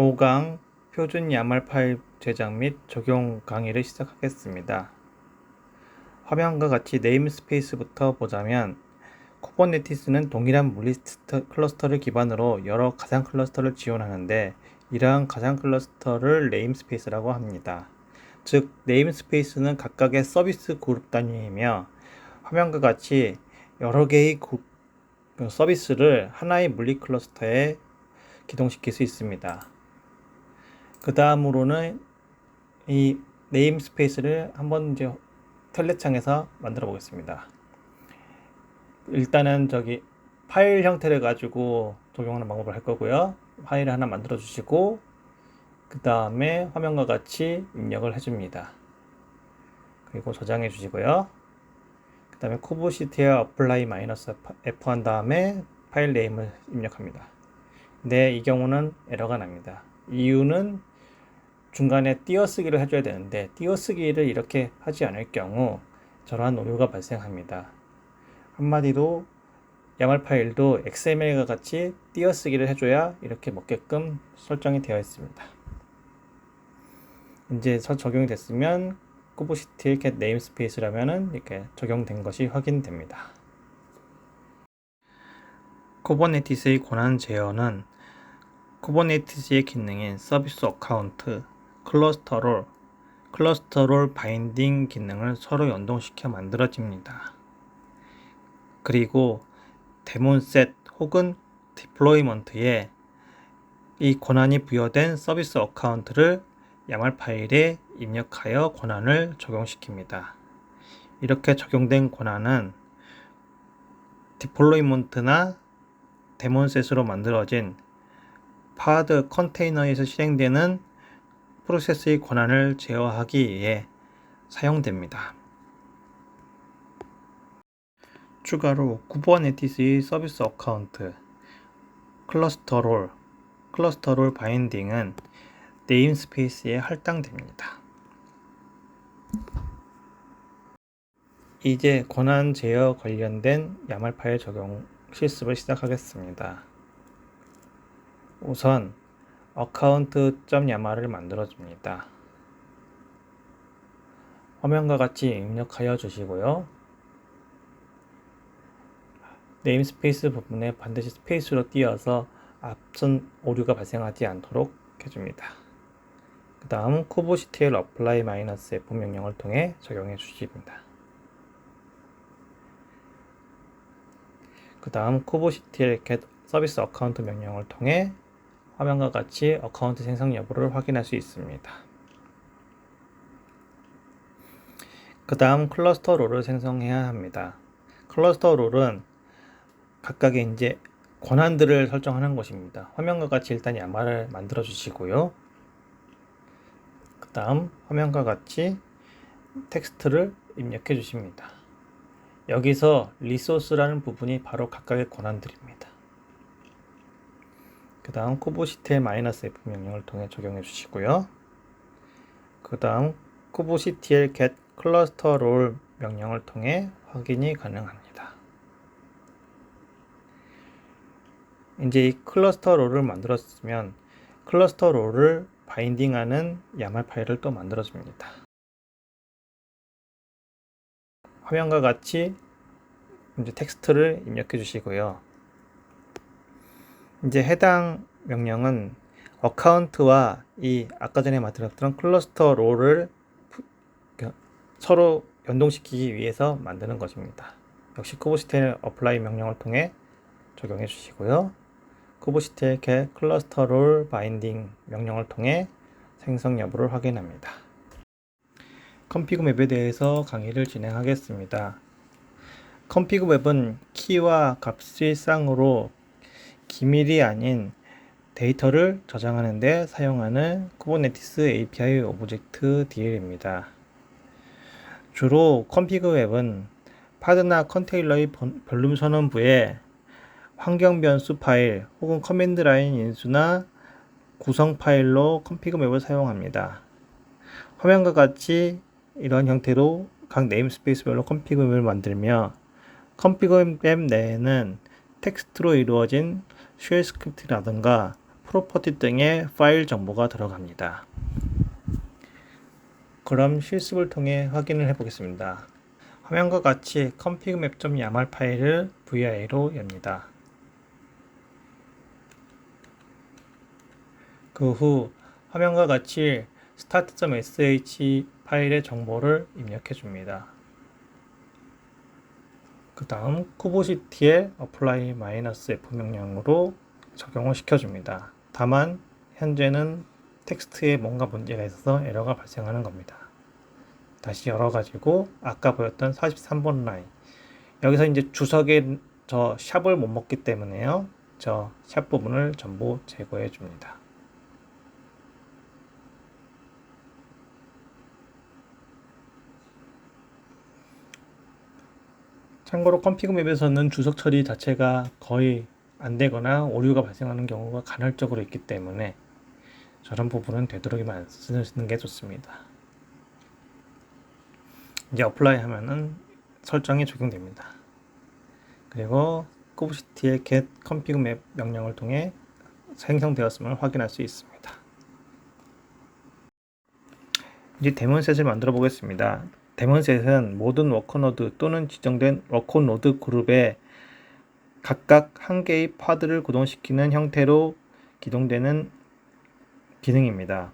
5강 표준 야말 파일 제작 및 적용 강의를 시작하겠습니다. 화면과 같이 네임스페이스부터 보자면 쿠버네티스는 동일한 물리 클러스터를 기반으로 여러 가상 클러스터를 지원하는데 이러한 가상 클러스터를 네임스페이스라고 합니다. 즉 네임스페이스는 각각의 서비스 그룹 단위이며 화면과 같이 여러 개의 서비스를 하나의 물리 클러스터에 기동시킬 수 있습니다. 그 다음으로는 이 네임스페이스를 한번 이제 텔레창에서 만들어 보겠습니다. 일단은 파일 형태를 가지고 적용하는 방법을 할 거고요. 파일을 하나 만들어 주시고 그 다음에 화면과 같이 입력을 해줍니다. 그리고 저장해 주시고요. 그 다음에 쿠브시트에 apply -f 한 다음에 파일 네임을 입력합니다. 근데 이 경우는 에러가 납니다. 이유는 중간에 띄어쓰기를 해줘야 되는데 띄어쓰기를 이렇게 하지 않을 경우 저러한 오류가 발생합니다. 한마디로 야말 파일도 XML과 같이 띄어쓰기를 해줘야 이렇게 먹게끔 설정이 되어 있습니다. 이제 적용이 됐으면 쿠버시티 cat 네임스페이스라면은 이렇게 적용된 것이 확인됩니다. 쿠버네티스의 권한 제어는 쿠버네티스의 기능인 서비스 어카운트, 클러스터롤 바인딩 기능을 서로 연동시켜 만들어집니다. 그리고 데몬셋 혹은 디플로이먼트에 이 권한이 부여된 서비스 어카운트를 야말 파일에 입력하여 권한을 적용시킵니다. 이렇게 적용된 권한은 디플로이먼트나 데몬셋으로 만들어진 파드 컨테이너에서 실행되는 프로세스의 권한을 제어하기 위해 사용됩니다. 추가로 쿠버네티스의 서비스 어카운트, 클러스터롤 바인딩은 네임스페이스에 할당됩니다. 이제 권한 제어 관련된 야말 파일 적용 실습을 시작하겠습니다. 우선 account.yamar을 만들어줍니다. 화면과 같이 입력하여 주시고요. 네임스페이스 부분에 반드시 스페이스로 띄어서 앞선 오류가 발생하지 않도록 해줍니다. 그 다음 쿠버시트에 apply -f 명령을 통해 적용해 주십니다. 그 다음 쿠버시트에 get 서비스 어카운트 명령을 통해 화면과 같이 어카운트 생성 여부를 확인할 수 있습니다. 그 다음 클러스터 롤을 생성해야 합니다. 클러스터 롤은 각각의 이제 권한들을 설정하는 것입니다. 화면과 같이 일단 야말을 만들어 주시고요. 그 다음 화면과 같이 텍스트를 입력해 주십니다. 여기서 리소스라는 부분이 바로 각각의 권한들입니다. 그 다음 쿠버시트의 -f 명령을 통해 적용해 주시고요. 그 다음 쿠버시트의 get cluster role 명령을 통해 확인이 가능합니다. 이제 이 클러스터 롤을 만들었으면 클러스터 롤을 바인딩하는 야말 파일을 또 만들어줍니다. 화면과 같이 이제 텍스트를 입력해 주시고요. 이제 해당 명령은 어카운트와 이 아까 전에 만들었던 클러스터 롤을 서로 연동시키기 위해서 만드는 것입니다. 역시 쿠버시트의 apply 명령을 통해 적용해 주시고요. 쿠버시트의 get 클러스터 롤 바인딩 명령을 통해 생성 여부를 확인합니다. 컴피그 맵에 대해서 강의를 진행하겠습니다. 컴피그 맵은 키와 값의 쌍으로 기밀이 아닌 데이터를 저장하는 데 사용하는 쿠버네티스 API 오브젝트 DL입니다. 주로 컴피그 웹은 파드나 컨테이너의 볼륨 선언부에 환경 변수 파일 혹은 커맨드 라인 인수나 구성 파일로 컴피그 맵을 사용합니다. 화면과 같이 이런 형태로 각 네임스페이스별로 컴피그 맵을 만들며 컴피그 맵 내에는 텍스트로 이루어진 쉘 스크립트라든가 프로퍼티 등의 파일 정보가 들어갑니다. 그럼 실습을 통해 확인을 해 보겠습니다. 화면과 같이 config.map.yaml 파일을 vi로 엽니다. 그 후 화면과 같이 start.sh 파일의 정보를 입력해 줍니다. 그 다음 쿠버시티의 apply -f 명령으로 적용을 시켜줍니다. 다만 현재는 텍스트에 뭔가 문제가 있어서 에러가 발생하는 겁니다. 다시 열어가지고 아까 보였던 43번 라인, 여기서 이제 주석에 저 샵을 못 먹기 때문에요, 저 샵 부분을 전부 제거해 줍니다. 참고로 config 맵에서는 주석 처리 자체가 거의 안 되거나 오류가 발생하는 경우가 간헐적으로 있기 때문에 저런 부분은 되도록이면 안 쓰는 게 좋습니다. 이제 어플라이 하면은 설정이 적용됩니다. 그리고 쿠버시티의 get config map 명령을 통해 생성되었음을 확인할 수 있습니다. 이제 데몬셋을 만들어 보겠습니다. 데몬셋은 모든 워커노드 또는 지정된 워커노드 그룹에 각각 한 개의 파드를 구동시키는 형태로 기동되는 기능입니다.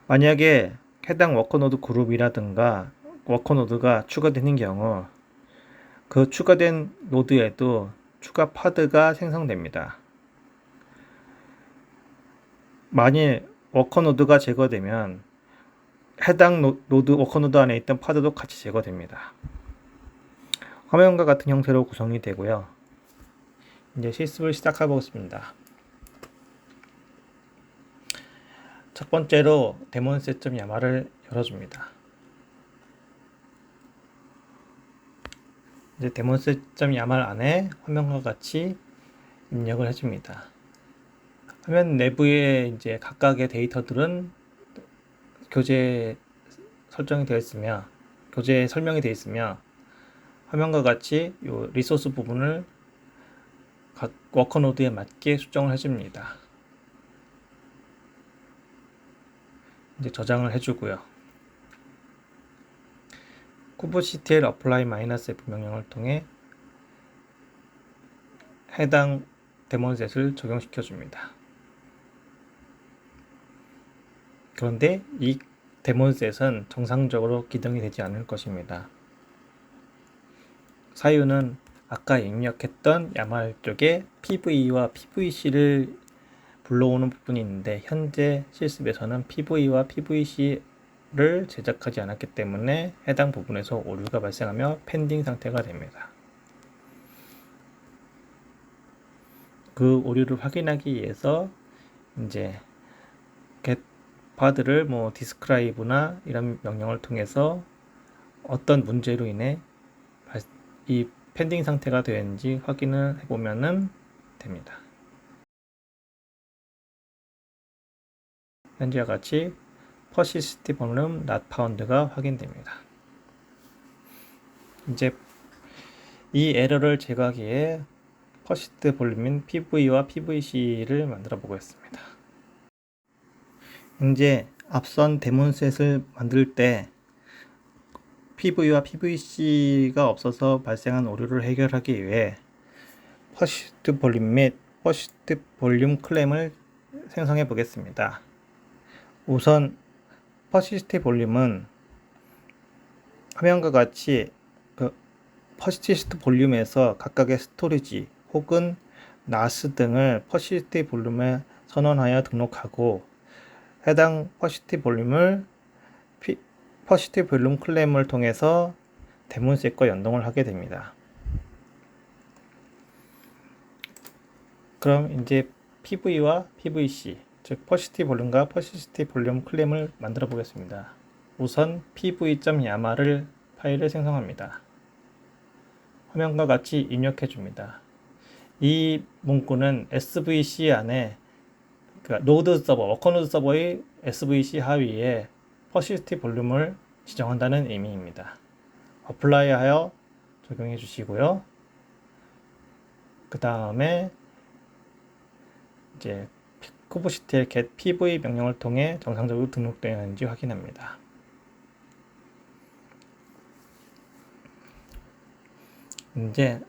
만약에 해당 워커노드 그룹이라든가 워커노드가 추가되는 경우 그 추가된 노드에도 추가 파드가 생성됩니다. 만일 워커노드가 제거되면 해당 노드 워커노드 안에 있던 파드도 같이 제거됩니다. 화면과 같은 형태로 구성이 되고요. 이제 실습을 시작해 보겠습니다. 첫 번째로 데몬셋.yaml을 열어줍니다. 이제 데몬셋.yaml 안에 화면과 같이 입력을 해줍니다. 화면 내부에 이제 각각의 데이터들은 교재 설정이 되어 있으며, 교재 설명이 되어 있으며, 화면과 같이 이 리소스 부분을 각 워커노드에 맞게 수정을 해줍니다. 이제 저장을 해주고요. kubectl apply -f 명령을 통해 해당 데몬셋을 적용시켜 줍니다. 그런데 이 데몬셋은 정상적으로 기동이 되지 않을 것입니다. 사유는 아까 입력했던 야말 쪽에 PV와 PVC를 불러오는 부분이 있는데 현재 실습에서는 PV와 PVC를 제작하지 않았기 때문에 해당 부분에서 오류가 발생하며 펜딩 상태가 됩니다. 그 오류를 확인하기 위해서 이제 get 파드를 뭐 describe나 이런 명령을 통해서 어떤 문제로 인해 이 펜딩 상태가 되었는지 확인을 해보면 됩니다. 현재와 같이 persist volume not found가 확인됩니다. 이제 이 에러를 제거하기 위해 persist volume인 PV와 PVC를 만들어 보겠습니다. 이제 앞선 데몬셋을 만들 때 PV와 PVC가 없어서 발생한 오류를 해결하기 위해 퍼시스트 볼륨 및 퍼시스트 볼륨 클램을 생성해 보겠습니다. 우선 퍼시스트 볼륨은 화면과 같이 그 퍼시스트 볼륨에서 각각의 스토리지 혹은 나스 등을 퍼시스트 볼륨에 선언하여 등록하고 해당 퍼시스트 볼륨을 퍼시스트 볼륨 클램을 통해서 데몬셋과 연동을 하게 됩니다. 그럼 이제 PV와 PVC, 즉 퍼시스트 볼륨과 퍼시스트 볼륨 클램을 만들어 보겠습니다. 우선 pv.yamar을 파일을 생성합니다. 화면과 같이 입력해 줍니다. 이 문구는 SVC 안에 노드 서버, 워커노드 서버의 SVC 하위에 퍼시스트 볼륨을 지정한다는 의미입니다. 어플라이 하여 적용해 주시고요. 그 다음에 이제 kubectl get pv 명령을 통해 정상적으로 등록되었는지 확인합니다. 이제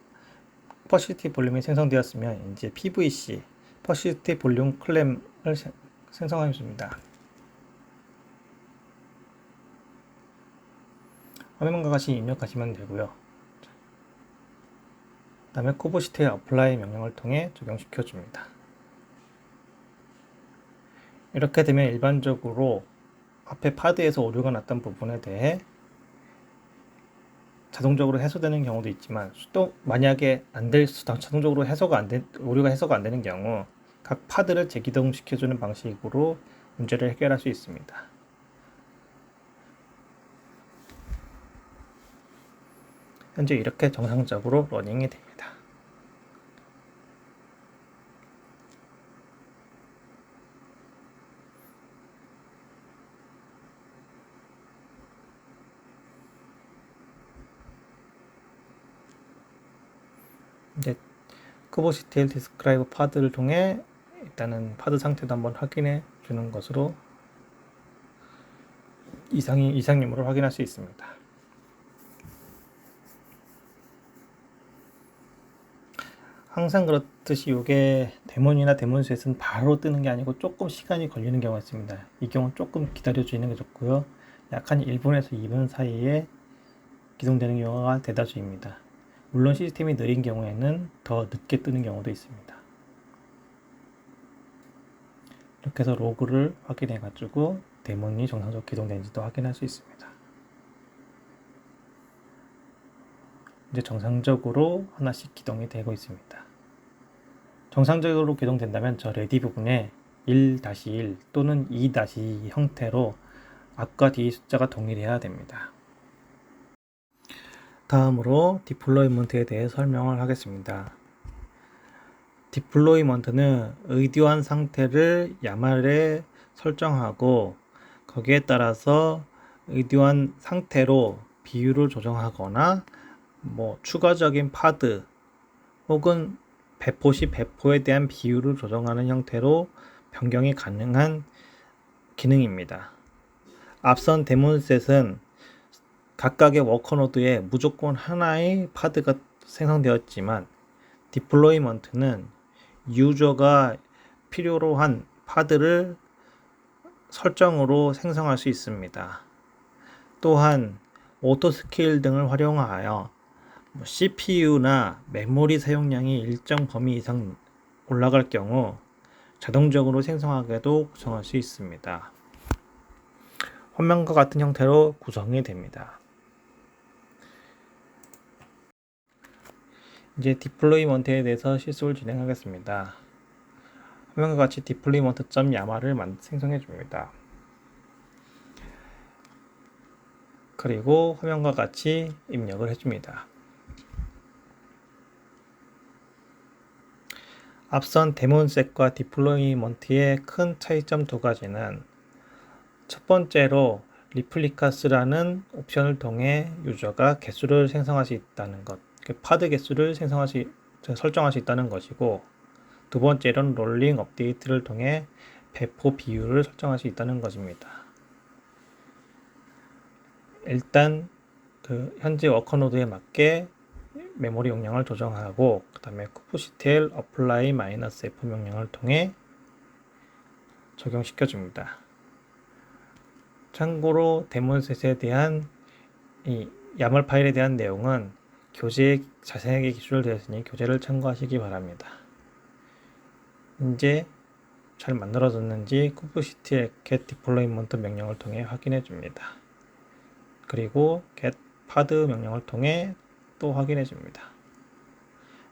퍼시티 볼륨이 생성되었으면 이제 pvc 퍼시티 볼륨 클램을 생성하였습니다. 화면과 같이 입력하시면 되고요. 그 다음에 kubectl apply 명령을 통해 적용시켜 줍니다. 이렇게 되면 일반적으로 앞에 파드에서 오류가 났던 부분에 대해 자동적으로 해소되는 경우도 있지만 또 만약에 자동적으로 오류가 해소가 안 되는 경우 각 파드를 재기동시켜주는 방식으로 문제를 해결할 수 있습니다. 현재 이렇게 정상적으로 러닝이 됩니다. 이제 kubectl describe 파드를 통해 일단은 파드 상태도 한번 확인해 주는 것으로 이상 유무를 확인할 수 있습니다. 항상 그렇듯이 이게 데몬이나 데몬셋은 바로 뜨는 게 아니고 조금 시간이 걸리는 경우가 있습니다. 이 경우는 조금 기다려 주는 게 좋고요. 약 한 1분에서 2분 사이에 기동되는 경우가 대다수입니다. 물론 시스템이 느린 경우에는 더 늦게 뜨는 경우도 있습니다. 이렇게 해서 로그를 확인해 가지고 데몬이 정상적으로 기동되는지도 확인할 수 있습니다. 이제 정상적으로 하나씩 기동이 되고 있습니다. 정상적으로 기동된다면 저 레디 부분에 1-1 또는 2-2 형태로 앞과 뒤 숫자가 동일해야 됩니다. 다음으로 디플로이먼트에 대해 설명을 하겠습니다. 디플로이먼트는 의도한 상태를 야말에 설정하고 거기에 따라서 의도한 상태로 비율을 조정하거나 추가적인 파드 혹은 배포 시 배포에 대한 비율을 조정하는 형태로 변경이 가능한 기능입니다. 앞선 데몬셋은 각각의 워커노드에 무조건 하나의 파드가 생성되었지만 디플로이먼트는 유저가 필요로 한 파드를 설정으로 생성할 수 있습니다. 또한 오토스케일 등을 활용하여 CPU나 메모리 사용량이 일정 범위 이상 올라갈 경우 자동적으로 생성하게도 구성할 수 있습니다. 화면과 같은 형태로 구성이 됩니다. 이제 디플로이먼트에 대해서 실습을 진행하겠습니다. 화면과 같이 deployment.yamar을 생성해 줍니다. 그리고 화면과 같이 입력을 해줍니다. 앞선 데몬셋과 디플로이먼트의 큰 차이점 두 가지는 첫 번째로 리플리카스라는 옵션을 통해 유저가 개수를 생성할 수 있다는 것, 파드 개수를 설정할 수 있다는 것이고, 두 번째로는 롤링 업데이트를 통해 배포 비율을 설정할 수 있다는 것입니다. 일단 현재 워커노드에 맞게 메모리 용량을 조정하고 그 다음에 kubectl apply -f 명령을 통해 적용시켜 줍니다. 참고로 데몬셋에 대한 이 야말 파일에 대한 내용은 교재에 자세하게 기술되어 있으니 교재를 참고하시기 바랍니다. 이제 잘 만들어졌는지 kubectl get deployment 명령을 통해 확인해 줍니다. 그리고 get pod 명령을 통해 또 확인해 줍니다.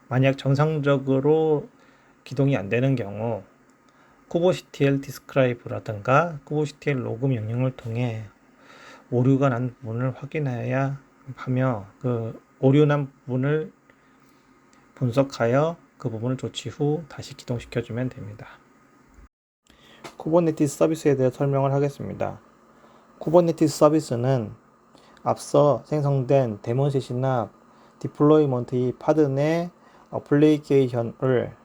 만약 정상적으로 기동이 안 되는 경우 kubectl describe라든가 kubectl log 명령을 통해 오류가 난 부분을 확인해야 하며 그 오류 난 부분을 분석하여 그 부분을 조치 후 다시 기동시켜 주면 됩니다. 쿠버네티스 서비스에 대해 설명을 하겠습니다. 쿠버네티스 서비스는 앞서 생성된 데몬셋이나 디플로이먼트의 파드 내 어플리케이션을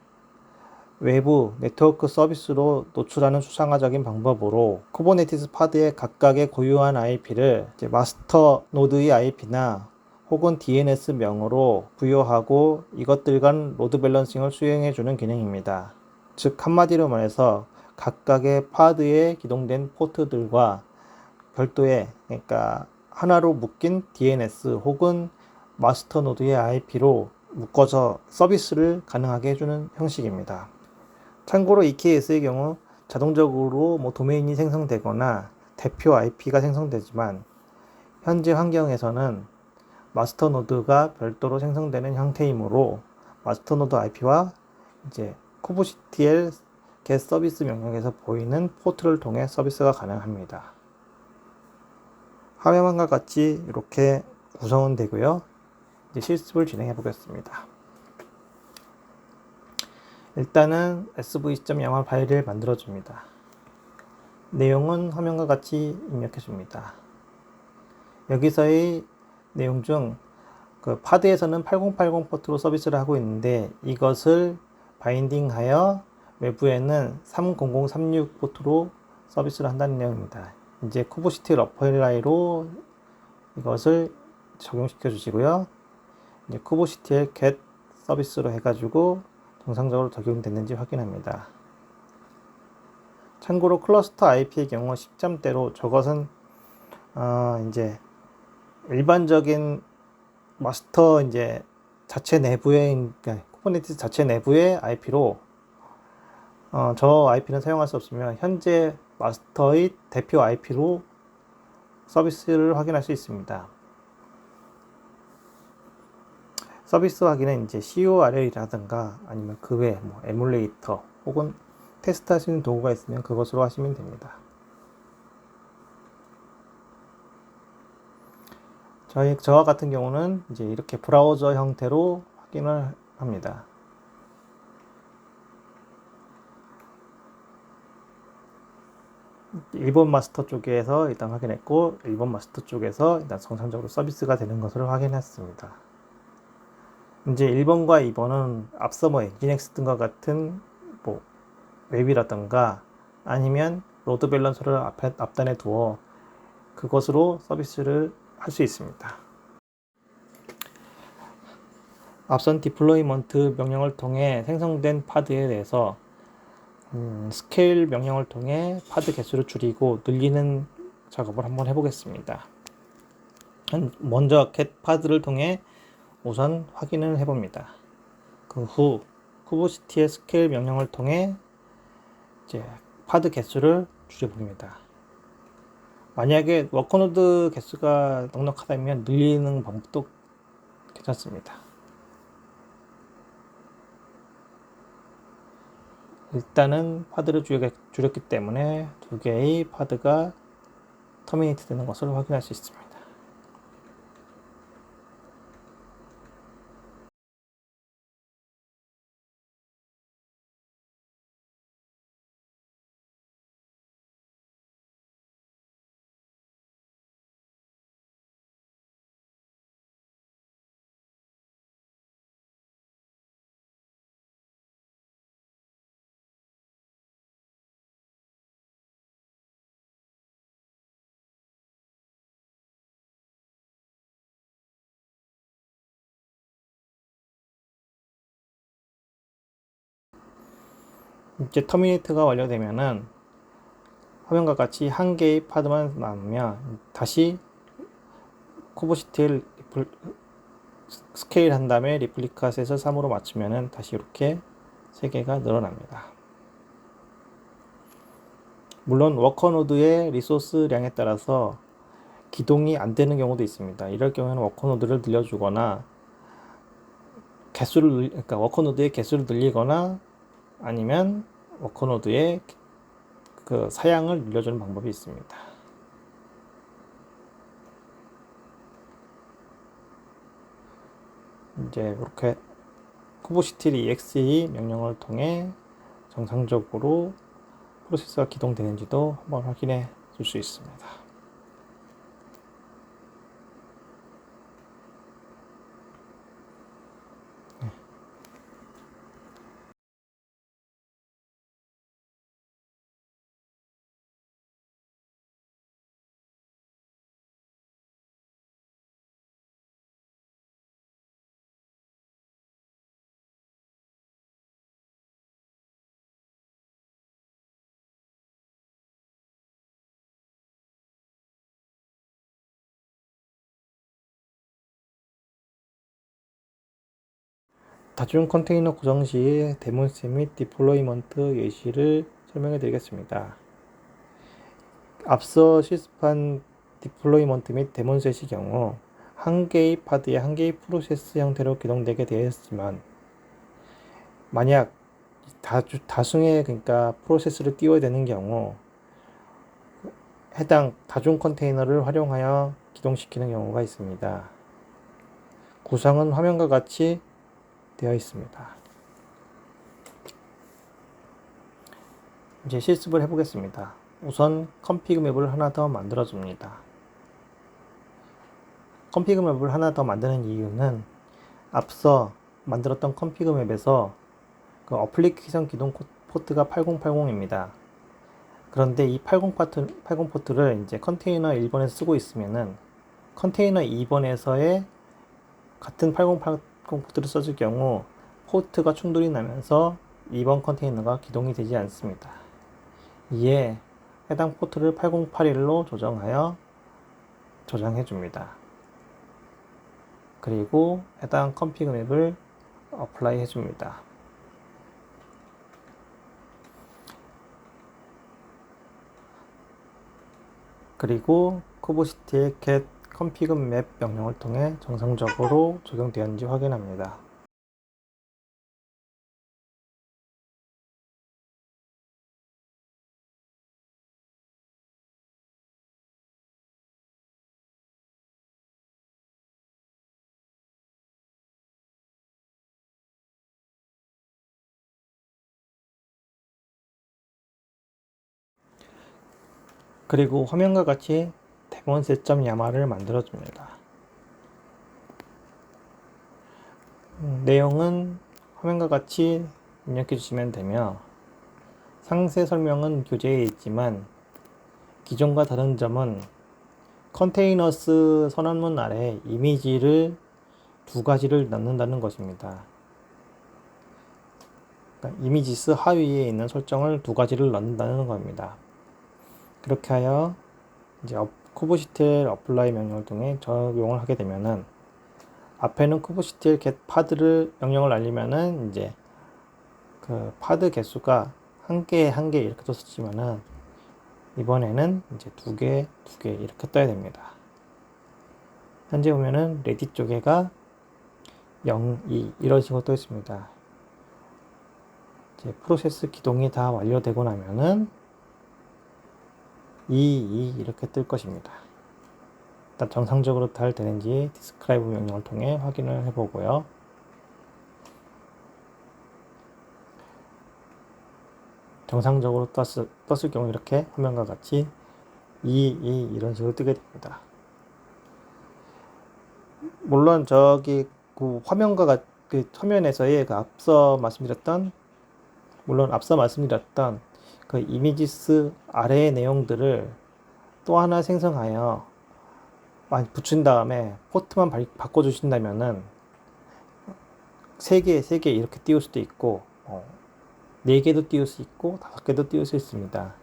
외부 네트워크 서비스로 노출하는 수상화적인 방법으로 쿠버네티스 파드의 각각의 고유한 IP를 마스터 노드의 IP나 혹은 DNS 명으로 부여하고 이것들 간 로드 밸런싱을 수행해주는 기능입니다. 즉 한마디로 말해서 각각의 파드에 기동된 포트들과 별도의, 그러니까 하나로 묶인 DNS 혹은 마스터 노드의 IP로 묶어서 서비스를 가능하게 해주는 형식입니다. 참고로 EKS의 경우 자동적으로 도메인이 생성되거나 대표 IP가 생성되지만 현재 환경에서는 마스터 노드가 별도로 생성되는 형태이므로 마스터 노드 IP와 이제 kubectl get 서비스 명령에서 보이는 포트를 통해 서비스가 가능합니다. 화면과 같이 이렇게 구성은 되고요. 이제 실습을 진행해 보겠습니다. 일단은 svc.yaml 파일을 만들어 줍니다. 내용은 화면과 같이 입력해 줍니다. 여기서의 내용 중 파드에서는 8080 포트로 서비스를 하고 있는데 이것을 바인딩하여 외부에는 30036 포트로 서비스를 한다는 내용입니다. 이제 kubectl 어플라이로 이것을 적용시켜 주시고요. 이제 kubectl get 서비스로 해가지고 정상적으로 적용됐는지 확인합니다. 참고로 클러스터 IP의 경우 10점대로 저것은 이제 일반적인 마스터 이제 자체 내부의 쿠버네티스 자체 내부의 IP로 저 IP는 사용할 수 없으면 현재 마스터의 대표 IP로 서비스를 확인할 수 있습니다. 서비스 확인은 이제 CORL이라든가 아니면 그 외 에뮬레이터 혹은 테스트 하시는 도구가 있으면 그것으로 하시면 됩니다. 저와 같은 경우는 이제 이렇게 브라우저 형태로 확인을 합니다. 일본 마스터 쪽에서 일단 확인했고 일본 마스터 쪽에서 일단 정상적으로 서비스가 되는 것을 확인했습니다. 이제 1번과 2번은 앞서 엔진엑스 등과 같은 웹이라든가 아니면 로드 밸런서를 앞단에 두어 그것으로 서비스를 할 수 있습니다. 앞선 디플로이먼트 명령을 통해 생성된 파드에 대해서 스케일 명령을 통해 파드 개수를 줄이고 늘리는 작업을 한번 해보겠습니다. 먼저 get 파드를 통해 우선 확인을 해봅니다. 그 후 kubectl 스케일 명령을 통해 이제 파드 개수를 줄여봅니다. 만약에 워커노드 개수가 넉넉하다면 늘리는 방법도 괜찮습니다. 일단은 파드를 줄였기 때문에 두 개의 파드가 터미네이트 되는 것을 확인할 수 있습니다. 이제 터미네이트가 완료되면은 화면과 같이 한 개의 파드만 남으면 다시 kubectl 스케일 한 다음에 리플리카셋을 3으로 맞추면은 다시 이렇게 3개가 늘어납니다. 물론 워커노드의 리소스량에 따라서 기동이 안 되는 경우도 있습니다. 이럴 경우에는 워커노드를 늘려주거나 그러니까 워커노드의 개수를 늘리거나 아니면 워커노드의 그 사양을 늘려주는 방법이 있습니다. 이제 이렇게 kubectl exe 명령을 통해 정상적으로 프로세스가 기동되는지도 한번 확인해 줄 수 있습니다. 다중 컨테이너 구성 시의 데몬스 및 디플로이먼트 예시를 설명해 드리겠습니다. 앞서 실습한 디플로이먼트 및 데몬셋의 경우 한 개의 파드에 한 개의 프로세스 형태로 기동되게 되어 있지만, 만약 다수의 그러니까 프로세스를 띄워야 되는 경우 해당 다중 컨테이너를 활용하여 기동시키는 경우가 있습니다. 구성은 화면과 같이 되어 있습니다. 이제 실습을 해보겠습니다. 우선 컴피그 맵을 하나 더 만들어 줍니다. 컴피그 맵을 하나 더 만드는 이유는 앞서 만들었던 컴피그 맵에서 그 어플리케이션 기동 포트가 8080입니다. 그런데 이 80 포트를 이제 컨테이너 1번에서 쓰고 있으면은 컨테이너 2번에서의 같은 8080 포트를 써줄 경우 포트가 충돌이 나면서 2번 컨테이너가 기동이 되지 않습니다. 이에 해당 포트를 8081로 조정하여 저장해 줍니다. 그리고 해당 컴피그 맵을 어플라이 해줍니다. 그리고 쿠버시티의 get config map 명령을 통해 정상적으로 적용되었는지 확인합니다. 그리고 화면과 같이 데몬셋.yaml을 만들어줍니다. 내용은 화면과 같이 입력해 주시면 되며, 상세 설명은 교재에 있지만 기존과 다른 점은 컨테이너스 선언문 아래 이미지를 두 가지를 넣는다는 것입니다. 그러니까 이미지스 하위에 있는 설정을 두 가지를 넣는다는 겁니다. 그렇게 하여 이제 쿠버시텔 어플라이 명령을 통해 적용을 하게 되면은, 앞에는 쿠버시텔 get 파드를 명령을 날리면은 이제 그 파드 개수가 한 개 이렇게 떴었지만은 이번에는 이제 두 개 이렇게 떠야 됩니다. 현재 보면은 레디 쪽에가 0, 2 이런 식으로 떠 있습니다. 이제 프로세스 기동이 다 완료되고 나면은 2 이렇게 뜰 것입니다. 일단 정상적으로 잘 되는지 디스크라이브 명령을 통해 확인을 해보고요. 정상적으로 떴을 경우 이렇게 화면과 같이 2 이런 식으로 뜨게 됩니다. 물론 저기 그 화면과 그 화면에서의 그 앞서 말씀드렸던 그 이미지스 아래의 내용들을 또 하나 생성하여 많이 붙인 다음에 포트만 바꿔주신다면은 3개 이렇게 띄울 수도 있고 4개도 띄울 수 있고 5개도 띄울 수 있습니다.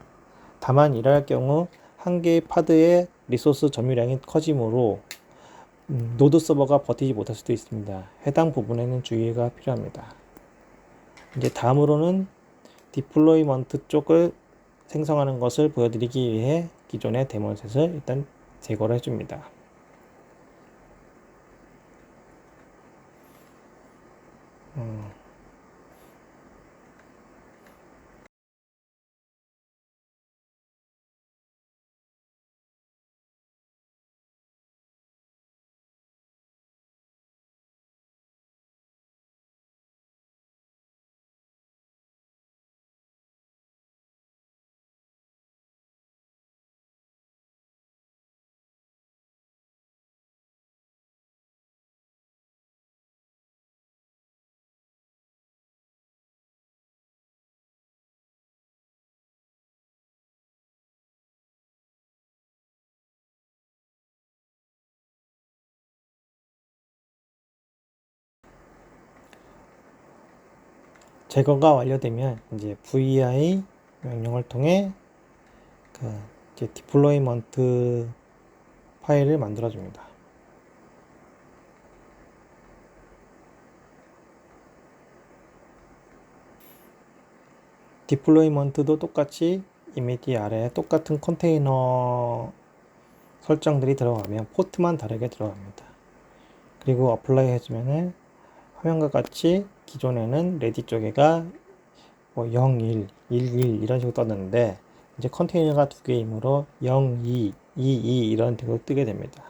다만 이럴 경우 한 개의 파드의 리소스 점유량이 커지므로 노드 서버가 버티지 못할 수도 있습니다. 해당 부분에는 주의가 필요합니다. 이제 다음으로는 디플로이먼트 쪽을 생성하는 것을 보여드리기 위해 기존의 데몬셋을 일단 제거를 해줍니다. 제거가 완료되면 이제 vi 명령을 통해 그 이제 디플로이먼트 파일을 만들어 줍니다. 디플로이먼트도 똑같이 이미디 아래에 똑같은 컨테이너 설정들이 들어가면 포트만 다르게 들어갑니다. 그리고 어플라이 해주면은 화면과 같이 기존에는 레디 쪽에가 뭐 0, 1, 1 이런 식으로 떴는데 이제 컨테이너가 두 개이므로 0, 2, 2 이런 식으로 뜨게 됩니다.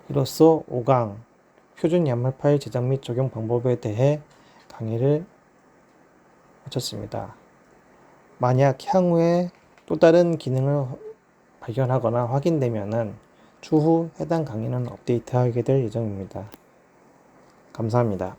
이로써 5강 표준 YAML 파일 제작 및 적용 방법에 대해 강의를 마쳤습니다. 만약 향후에 또 다른 기능을 발견하거나 확인되면은 추후 해당 강의는 업데이트하게 될 예정입니다. 감사합니다.